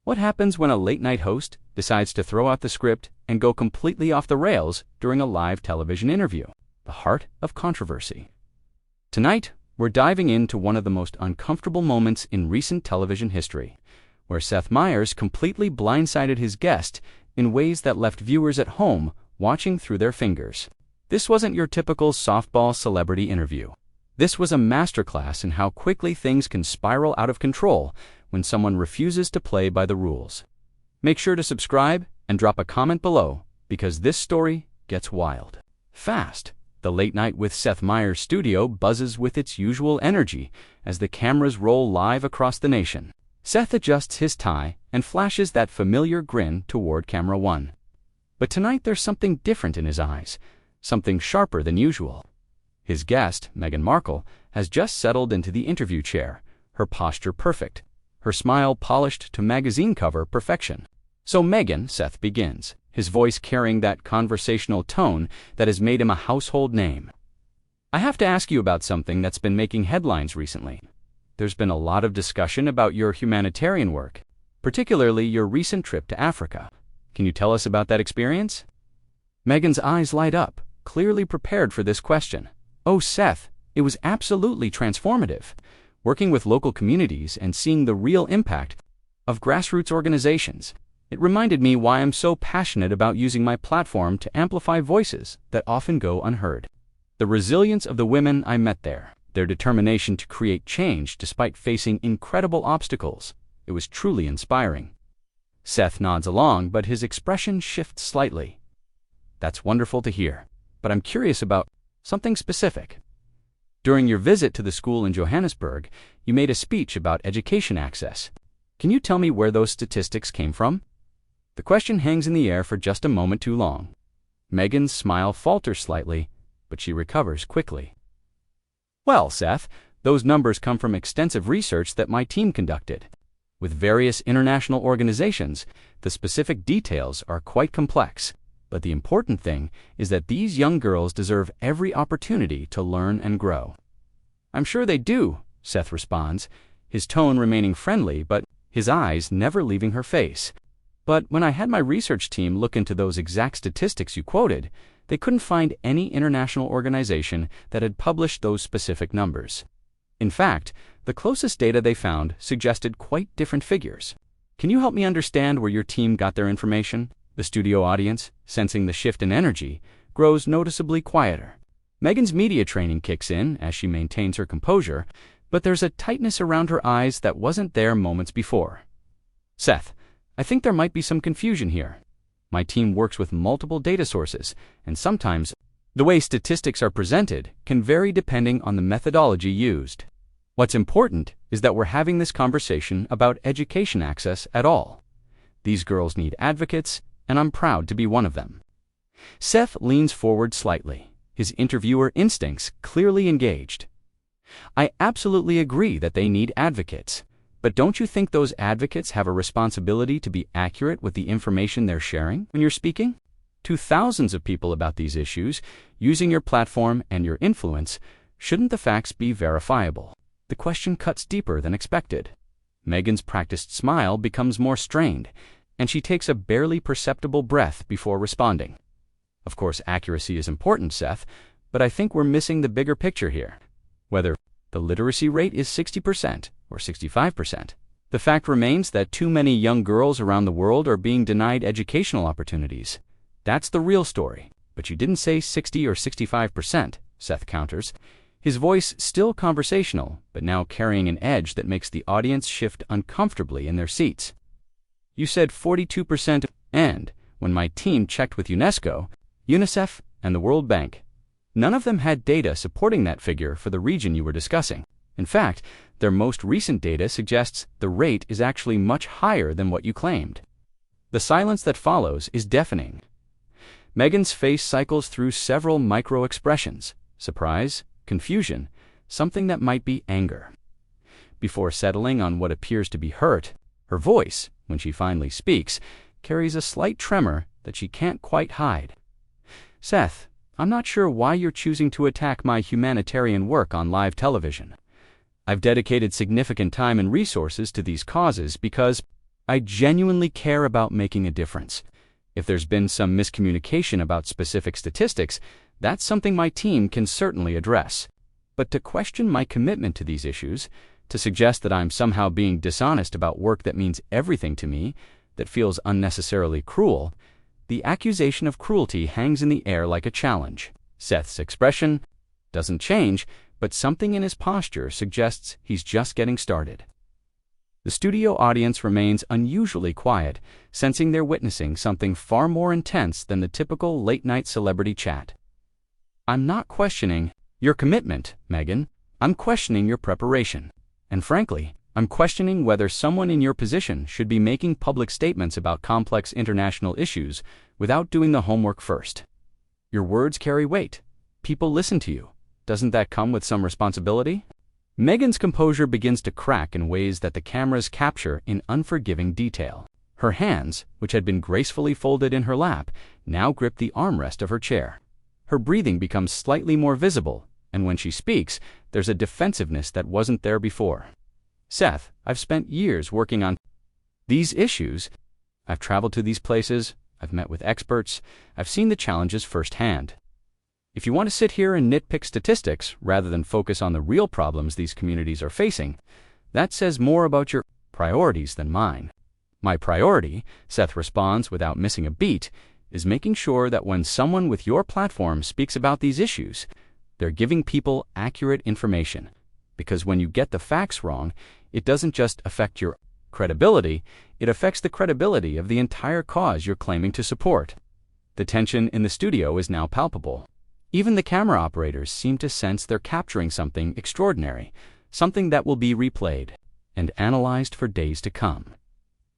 What happens when a late-night host decides to throw out the script and go completely off the rails during a live television interview? The heart of controversy. Tonight, we're diving into one of the most uncomfortable moments in recent television history, where Seth Meyers completely blindsided his guest in ways that left viewers at home watching through their fingers. This wasn't your typical softball celebrity interview. This was a masterclass in how quickly things can spiral out of control when someone refuses to play by the rules. Make sure to subscribe and drop a comment below, because this story gets wild. Fast. The Late Night with Seth Meyers studio buzzes with its usual energy as the cameras roll live across the nation. Seth adjusts his tie and flashes that familiar grin toward camera one. But tonight there's something different in his eyes, something sharper than usual. His guest, Meghan Markle, has just settled into the interview chair, her posture perfect, her smile polished to magazine cover perfection. "So Meghan," Seth begins, his voice carrying that conversational tone that has made him a household name. "I have to ask you about something that's been making headlines recently. There's been a lot of discussion about your humanitarian work, particularly your recent trip to Africa. Can you tell us about that experience?" Meghan's eyes light up, clearly prepared for this question. "Oh, Seth, it was absolutely transformative. Working with local communities and seeing the real impact of grassroots organizations. It reminded me why I'm so passionate about using my platform to amplify voices that often go unheard. The resilience of the women I met there, their determination to create change despite facing incredible obstacles. It was truly inspiring." Seth nods along, but his expression shifts slightly. "That's wonderful to hear, but I'm curious about something specific. During your visit to the school in Johannesburg, you made a speech about education access. Can you tell me where those statistics came from?" The question hangs in the air for just a moment too long. Meghan's smile falters slightly, but she recovers quickly. "Well, Seth, those numbers come from extensive research that my team conducted. With various international organizations, the specific details are quite complex. But the important thing is that these young girls deserve every opportunity to learn and grow." "I'm sure they do," Seth responds, his tone remaining friendly but his eyes never leaving her face. "But when I had my research team look into those exact statistics you quoted, they couldn't find any international organization that had published those specific numbers. In fact, the closest data they found suggested quite different figures. Can you help me understand where your team got their information?" The studio audience, sensing the shift in energy, grows noticeably quieter. Meghan's media training kicks in as she maintains her composure, but there's a tightness around her eyes that wasn't there moments before. "Seth, I think there might be some confusion here. My team works with multiple data sources, and sometimes the way statistics are presented can vary depending on the methodology used. What's important is that we're having this conversation about education access at all. These girls need advocates, and I'm proud to be one of them." Seth leans forward slightly, his interviewer instincts clearly engaged. "I absolutely agree that they need advocates, but don't you think those advocates have a responsibility to be accurate with the information they're sharing when you're speaking to thousands of people about these issues? Using your platform and your influence, shouldn't the facts be verifiable?" The question cuts deeper than expected. Meghan's practiced smile becomes more strained, and she takes a barely perceptible breath before responding. "Of course, accuracy is important, Seth, but I think we're missing the bigger picture here. Whether the literacy rate is 60% or 65%, the fact remains that too many young girls around the world are being denied educational opportunities. That's the real story. But you didn't say 60 or 65%, Seth counters, his voice still conversational, but now carrying an edge that makes the audience shift uncomfortably in their seats. "You said 42%, and when my team checked with UNESCO, UNICEF, and the World Bank, none of them had data supporting that figure for the region you were discussing. In fact, their most recent data suggests the rate is actually much higher than what you claimed." The silence that follows is deafening. Meghan's face cycles through several micro-expressions: surprise, confusion, something that might be anger. Before settling on what appears to be hurt, her voice, when she finally speaks, carries a slight tremor that she can't quite hide. "Seth, I'm not sure why you're choosing to attack my humanitarian work on live television. I've dedicated significant time and resources to these causes because I genuinely care about making a difference. If there's been some miscommunication about specific statistics, that's something my team can certainly address. But to question my commitment to these issues, to suggest that I'm somehow being dishonest about work that means everything to me, that feels unnecessarily cruel, the accusation of cruelty hangs in the air like a challenge. Seth's expression doesn't change, but something in his posture suggests he's just getting started. The studio audience remains unusually quiet, sensing they're witnessing something far more intense than the typical late-night celebrity chat. I'm not questioning your commitment, Meghan. I'm questioning your preparation. And frankly, I'm questioning whether someone in your position should be making public statements about complex international issues without doing the homework first. Your words carry weight. People listen to you. Doesn't that come with some responsibility? Meghan's composure begins to crack in ways that the cameras capture in unforgiving detail. Her hands, which had been gracefully folded in her lap, now grip the armrest of her chair. Her breathing becomes slightly more visible, and when she speaks, there's a defensiveness that wasn't there before. Seth, I've spent years working on these issues. I've traveled to these places, I've met with experts, I've seen the challenges firsthand. If you want to sit here and nitpick statistics rather than focus on the real problems these communities are facing, that says more about your priorities than mine. My priority, Seth responds without missing a beat, is making sure that when someone with your platform speaks about these issues, they're giving people accurate information. Because when you get the facts wrong, it doesn't just affect your credibility, it affects the credibility of the entire cause you're claiming to support. The tension in the studio is now palpable. Even the camera operators seem to sense they're capturing something extraordinary, something that will be replayed and analyzed for days to come.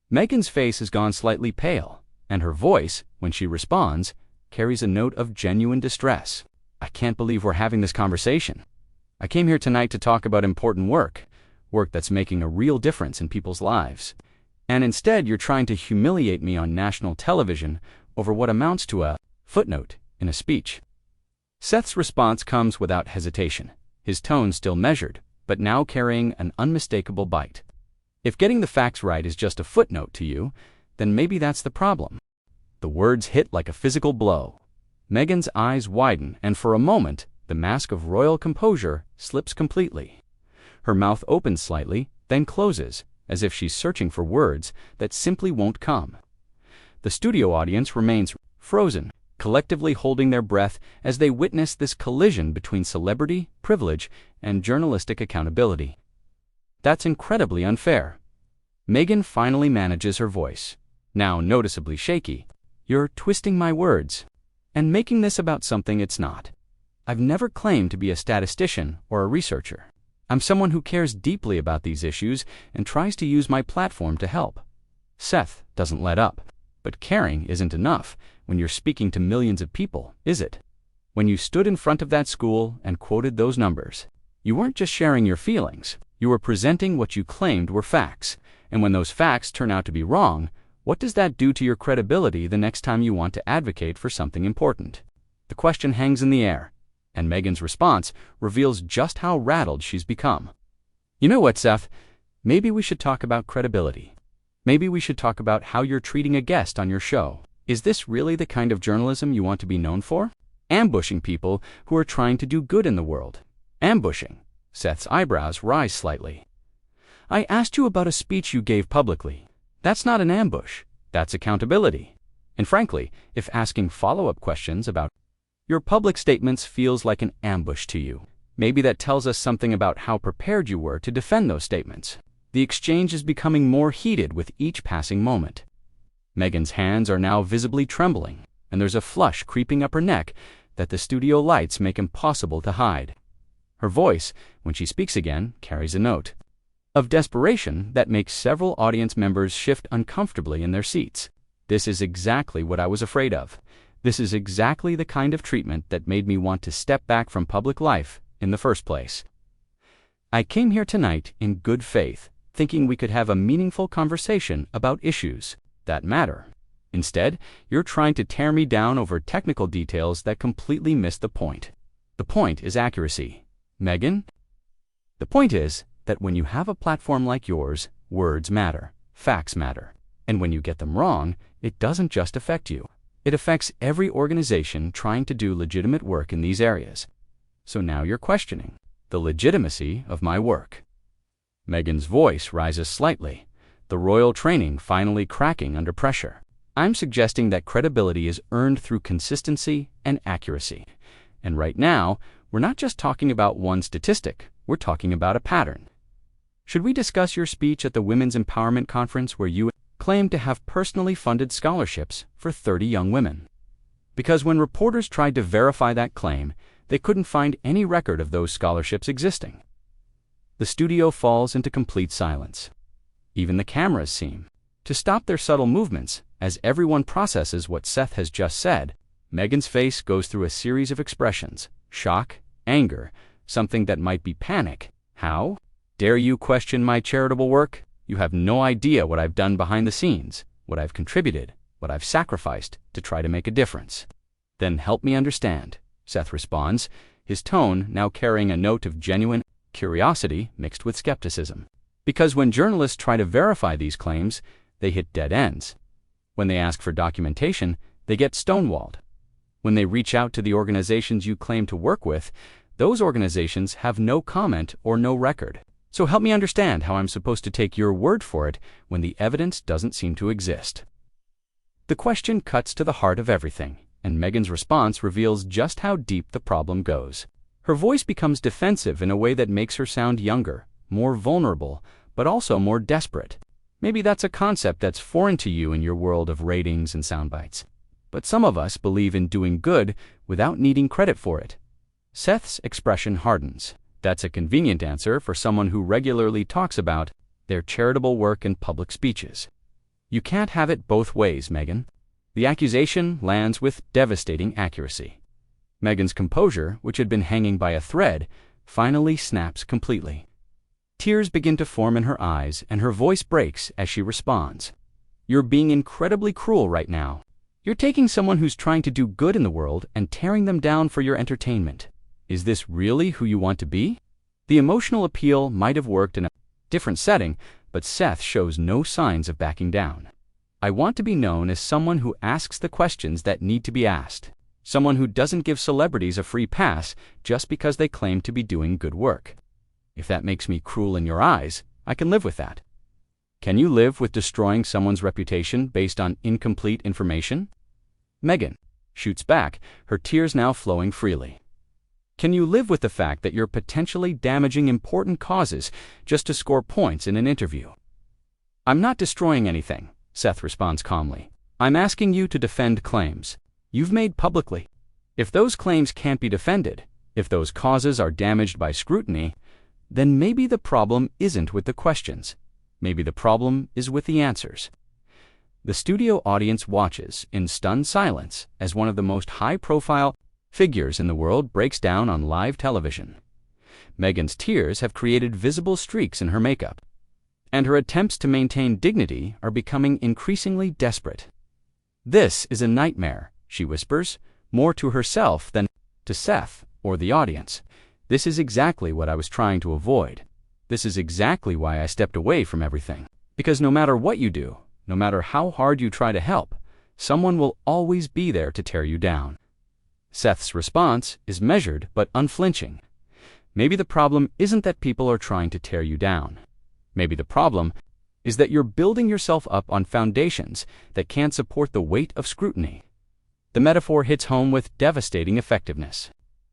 Meghan's face has gone slightly pale, and her voice, when she responds, carries a note of genuine distress. I can't believe we're having this conversation. I came here tonight to talk about important work that's making a real difference in people's lives. And instead, you're trying to humiliate me on national television over what amounts to a footnote in a speech. Seth's response comes without hesitation, his tone still measured, but now carrying an unmistakable bite. If getting the facts right is just a footnote to you, then maybe that's the problem. The words hit like a physical blow. Meghan's eyes widen, and for a moment, the mask of royal composure slips completely. Her mouth opens slightly, then closes, as if she's searching for words that simply won't come. The studio audience remains frozen, collectively holding their breath as they witness this collision between celebrity, privilege, and journalistic accountability. That's incredibly unfair. Meghan finally manages her voice, now noticeably shaky. You're twisting my words and making this about something it's not. I've never claimed to be a statistician or a researcher. I'm someone who cares deeply about these issues and tries to use my platform to help. Seth doesn't let up. But caring isn't enough when you're speaking to millions of people, is it? When you stood in front of that school and quoted those numbers, you weren't just sharing your feelings, you were presenting what you claimed were facts. And when those facts turn out to be wrong, what does that do to your credibility the next time you want to advocate for something important? The question hangs in the air, and Meghan's response reveals just how rattled she's become. You know what, Seth? Maybe we should talk about credibility. Maybe we should talk about how you're treating a guest on your show. Is this really the kind of journalism you want to be known for? Ambushing people who are trying to do good in the world. Ambushing. Seth's eyebrows rise slightly. I asked you about a speech you gave publicly. That's not an ambush. That's accountability. And frankly, if asking follow-up questions about your public statements feels like an ambush to you, maybe that tells us something about how prepared you were to defend those statements. The exchange is becoming more heated with each passing moment. Meghan's hands are now visibly trembling, and there's a flush creeping up her neck that the studio lights make impossible to hide. Her voice, when she speaks again, carries a note of desperation that makes several audience members shift uncomfortably in their seats. This is exactly what I was afraid of. This is exactly the kind of treatment that made me want to step back from public life in the first place. I came here tonight in good faith, thinking we could have a meaningful conversation about issues that matter. Instead, you're trying to tear me down over technical details that completely miss the point. The point is accuracy. Meghan? The point is that when you have a platform like yours, words matter, facts matter. And when you get them wrong, it doesn't just affect you. It affects every organization trying to do legitimate work in these areas. So now you're questioning the legitimacy of my work. Meghan's voice rises slightly, the royal training finally cracking under pressure. I'm suggesting that credibility is earned through consistency and accuracy. And right now, we're not just talking about one statistic, we're talking about a pattern. Should we discuss your speech at the Women's Empowerment Conference where you claimed to have personally funded scholarships for 30 young women? Because when reporters tried to verify that claim, they couldn't find any record of those scholarships existing. The studio falls into complete silence. Even the cameras seem to stop their subtle movements as everyone processes what Seth has just said. Meghan's face goes through a series of expressions: shock, anger, something that might be panic. How dare you question my charitable work? You have no idea what I've done behind the scenes, what I've contributed, what I've sacrificed to try to make a difference. Then help me understand, Seth responds, his tone now carrying a note of genuine curiosity mixed with skepticism. Because when journalists try to verify these claims, they hit dead ends. When they ask for documentation, they get stonewalled. When they reach out to the organizations you claim to work with, those organizations have no comment or no record. So help me understand how I'm supposed to take your word for it when the evidence doesn't seem to exist. The question cuts to the heart of everything, and Meghan's response reveals just how deep the problem goes. Her voice becomes defensive in a way that makes her sound younger, more vulnerable, but also more desperate. Maybe that's a concept that's foreign to you in your world of ratings and soundbites. But some of us believe in doing good without needing credit for it. Seth's expression hardens. That's a convenient answer for someone who regularly talks about their charitable work in public speeches. You can't have it both ways, Meghan. The accusation lands with devastating accuracy. Meghan's composure, which had been hanging by a thread, finally snaps completely. Tears begin to form in her eyes, and her voice breaks as she responds. You're being incredibly cruel right now. You're taking someone who's trying to do good in the world and tearing them down for your entertainment. Is this really who you want to be? The emotional appeal might have worked in a different setting, but Seth shows no signs of backing down. I want to be known as someone who asks the questions that need to be asked. Someone who doesn't give celebrities a free pass just because they claim to be doing good work. If that makes me cruel in your eyes, I can live with that. Can you live with destroying someone's reputation based on incomplete information? Meghan shoots back, her tears now flowing freely. Can you live with the fact that you're potentially damaging important causes just to score points in an interview? I'm not destroying anything, Seth responds calmly. I'm asking you to defend claims you've made publicly. If those claims can't be defended, if those causes are damaged by scrutiny, then maybe the problem isn't with the questions. Maybe the problem is with the answers. The studio audience watches in stunned silence as one of the most high-profile figures in the world breaks down on live television. Meghan's tears have created visible streaks in her makeup, and her attempts to maintain dignity are becoming increasingly desperate. This is a nightmare, she whispers, more to herself than to Seth or the audience. This is exactly what I was trying to avoid. This is exactly why I stepped away from everything. Because no matter what you do, no matter how hard you try to help, someone will always be there to tear you down. Seth's response is measured but unflinching. Maybe the problem isn't that people are trying to tear you down. Maybe the problem is that you're building yourself up on foundations that can't support the weight of scrutiny. The metaphor hits home with devastating effectiveness.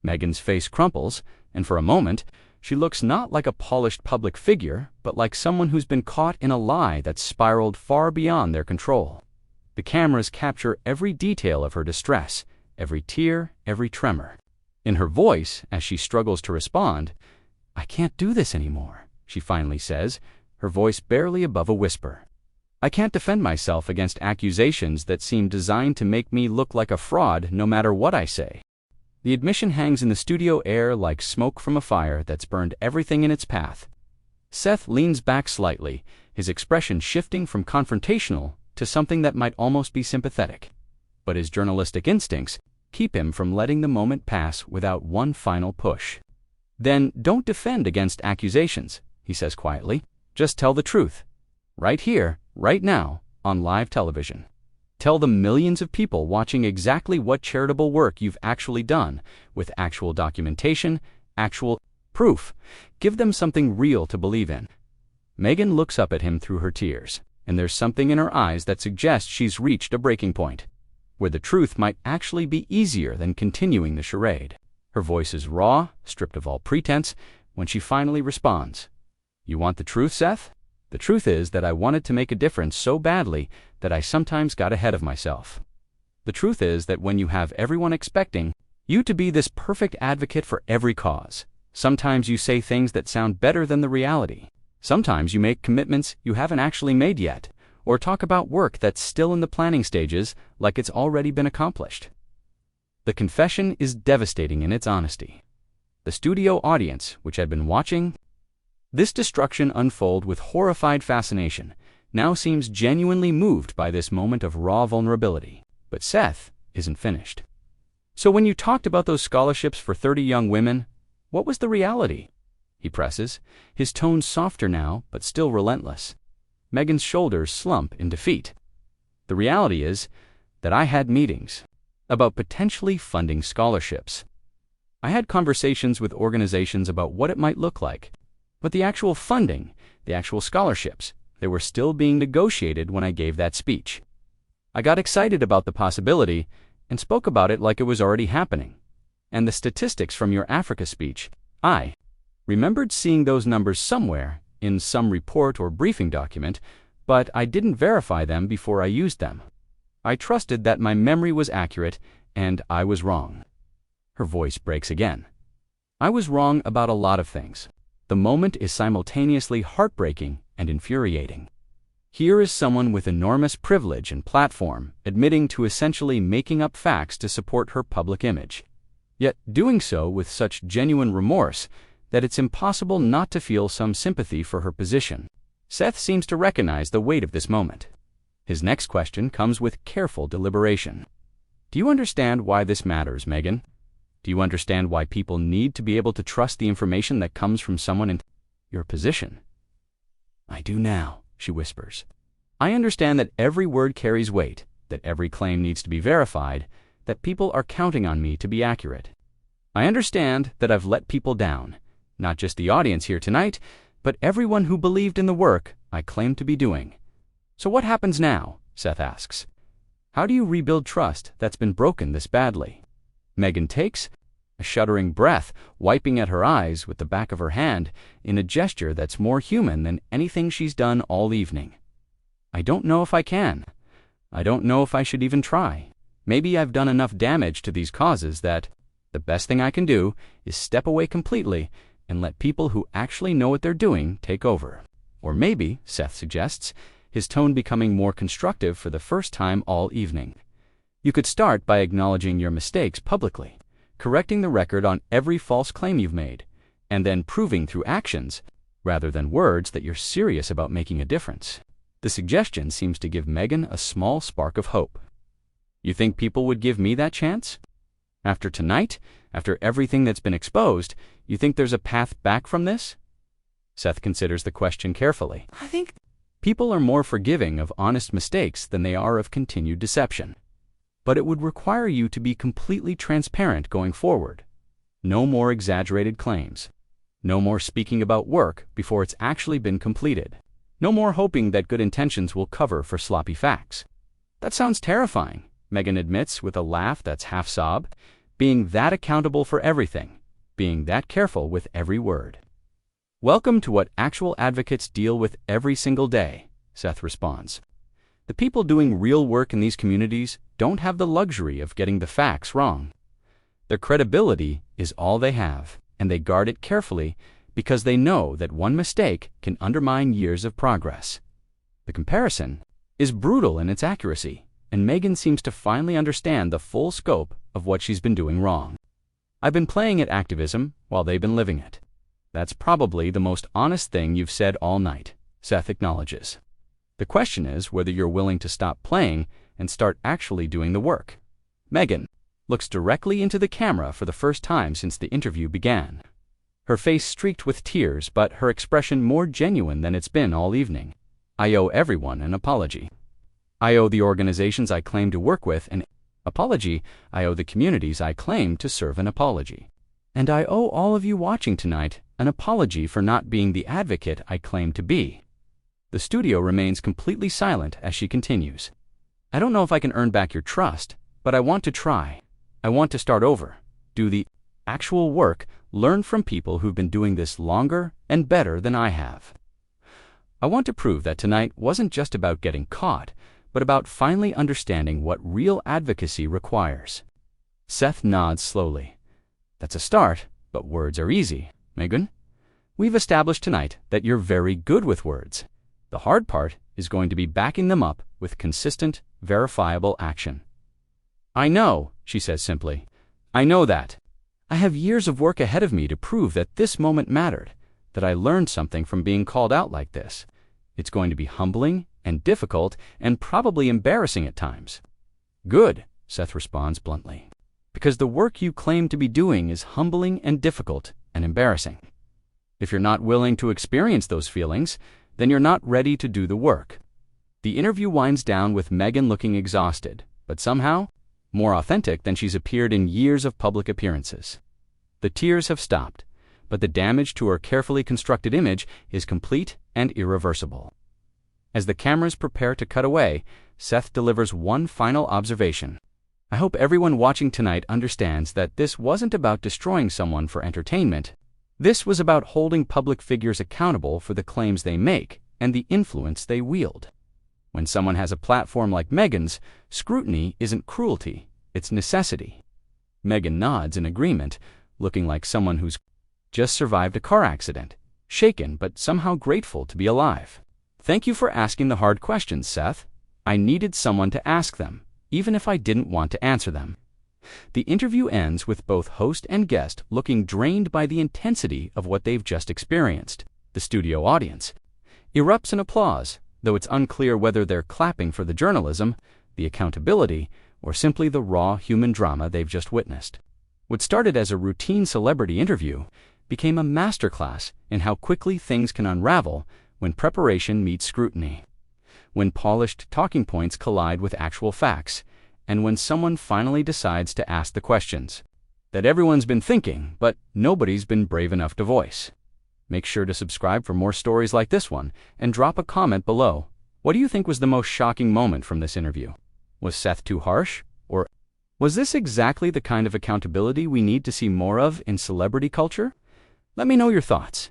Meghan's face crumples, and for a moment, she looks not like a polished public figure, but like someone who's been caught in a lie that's spiraled far beyond their control. The cameras capture every detail of her distress, every tear, every tremor. In her voice, as she struggles to respond, I can't do this anymore, she finally says, her voice barely above a whisper. I can't defend myself against accusations that seem designed to make me look like a fraud no matter what I say. The admission hangs in the studio air like smoke from a fire that's burned everything in its path. Seth leans back slightly, his expression shifting from confrontational to something that might almost be sympathetic. But his journalistic instincts keep him from letting the moment pass without one final push. Then don't defend against accusations, he says quietly. Just tell the truth. Right here, right now, on live television. Tell the millions of people watching exactly what charitable work you've actually done, with actual documentation, actual proof. Give them something real to believe in. Meghan looks up at him through her tears, and there's something in her eyes that suggests she's reached a breaking point, where the truth might actually be easier than continuing the charade. Her voice is raw, stripped of all pretense, when she finally responds. "You want the truth, Seth? The truth is that I wanted to make a difference so badly that I sometimes got ahead of myself. The truth is that when you have everyone expecting you to be this perfect advocate for every cause, sometimes you say things that sound better than the reality. Sometimes you make commitments you haven't actually made yet, or talk about work that's still in the planning stages like it's already been accomplished." The confession is devastating in its honesty. The studio audience, which had been watching this destruction unfold with horrified fascination, now seems genuinely moved by this moment of raw vulnerability. But Seth isn't finished. "So when you talked about those scholarships for 30 young women, what was the reality?" he presses, his tone softer now, but still relentless. Meghan's shoulders slump in defeat. "The reality is that I had meetings about potentially funding scholarships. I had conversations with organizations about what it might look like, but the actual funding, the actual scholarships, they were still being negotiated when I gave that speech. I got excited about the possibility and spoke about it like it was already happening. And the statistics from your Africa speech, I remembered seeing those numbers somewhere in some report or briefing document, but I didn't verify them before I used them. I trusted that my memory was accurate, and I was wrong." Her voice breaks again. "I was wrong about a lot of things. The moment is simultaneously heartbreaking and infuriating. Here is someone with enormous privilege and platform admitting to essentially making up facts to support her public image, yet doing so with such genuine remorse that it's impossible not to feel some sympathy for her position." Seth seems to recognize the weight of this moment. His next question comes with careful deliberation. "Do you understand why this matters, Meghan? Do you understand why people need to be able to trust the information that comes from someone in your position?" "I do now," she whispers. "I understand that every word carries weight, that every claim needs to be verified, that people are counting on me to be accurate. I understand that I've let people down, not just the audience here tonight, but everyone who believed in the work I claim to be doing. So what happens now?" Seth asks. "How do you rebuild trust that's been broken this badly?" Meghan takes a shuddering breath, wiping at her eyes with the back of her hand in a gesture that's more human than anything she's done all evening. "I don't know if I can. I don't know if I should even try. Maybe I've done enough damage to these causes that the best thing I can do is step away completely and let people who actually know what they're doing take over." Or maybe, Seth suggests, his tone becoming more constructive for the first time all evening, "you could start by acknowledging your mistakes publicly, correcting the record on every false claim you've made, and then proving through actions, rather than words, that you're serious about making a difference." The suggestion seems to give Meghan a small spark of hope. "You think people would give me that chance? After tonight, after everything that's been exposed, you think there's a path back from this?" Seth considers the question carefully. "I think people are more forgiving of honest mistakes than they are of continued deception. But it would require you to be completely transparent going forward. No more exaggerated claims. No more speaking about work before it's actually been completed. No more hoping that good intentions will cover for sloppy facts." "That sounds terrifying," Meghan admits with a laugh that's half sob. "Being that accountable for everything. Being that careful with every word." "Welcome to what actual advocates deal with every single day," Seth responds. "The people doing real work in these communities don't have the luxury of getting the facts wrong. Their credibility is all they have, and they guard it carefully because they know that one mistake can undermine years of progress." The comparison is brutal in its accuracy, and Meghan seems to finally understand the full scope of what she's been doing wrong. "I've been playing at activism while they've been living it. That's probably the most honest thing you've said all night," Seth acknowledges. "The question is whether you're willing to stop playing and start actually doing the work." Meghan looks directly into the camera for the first time since the interview began. Her face streaked with tears, but her expression more genuine than it's been all evening. "I owe everyone an apology. I owe the organizations I claim to work with an apology. I owe the communities I claim to serve an apology. And I owe all of you watching tonight an apology for not being the advocate I claim to be. The studio remains completely silent as she continues. I don't know if I can earn back your trust, but I want to try. I want to start over, do the actual work, learn from people who've been doing this longer and better than I have. I want to prove that tonight wasn't just about getting caught, but about finally understanding what real advocacy requires. Seth nods slowly. That's a start, but words are easy, Meghan. We've established tonight that you're very good with words. The hard part is going to be backing them up with consistent, verifiable action. I know, she says simply. I know that. I have years of work ahead of me to prove that this moment mattered, that I learned something from being called out like this. It's going to be humbling and difficult and probably embarrassing at times. Good, Seth responds bluntly, because the work you claim to be doing is humbling and difficult and embarrassing. If you're not willing to experience those feelings, then you're not ready to do the work. The interview winds down with Meghan looking exhausted, but somehow more authentic than she's appeared in years of public appearances. The tears have stopped, but the damage to her carefully constructed image is complete and irreversible. As the cameras prepare to cut away, Seth delivers one final observation. I hope everyone watching tonight understands that this wasn't about destroying someone for entertainment. This was about holding public figures accountable for the claims they make and the influence they wield. When someone has a platform like Meghan's, scrutiny isn't cruelty, it's necessity. Meghan nods in agreement, looking like someone who's just survived a car accident, shaken but somehow grateful to be alive. Thank you for asking the hard questions, Seth. I needed someone to ask them, even if I didn't want to answer them. The interview ends with both host and guest looking drained by the intensity of what they've just experienced. The studio audience erupts in applause, though it's unclear whether they're clapping for the journalism, the accountability, or simply the raw human drama they've just witnessed. What started as a routine celebrity interview became a masterclass in how quickly things can unravel when preparation meets scrutiny, when polished talking points collide with actual facts, and when someone finally decides to ask the questions that everyone's been thinking, but nobody's been brave enough to voice. Make sure to subscribe for more stories like this one, and drop a comment below. What do you think was the most shocking moment from this interview? Was Seth too harsh? Or was this exactly the kind of accountability we need to see more of in celebrity culture? Let me know your thoughts.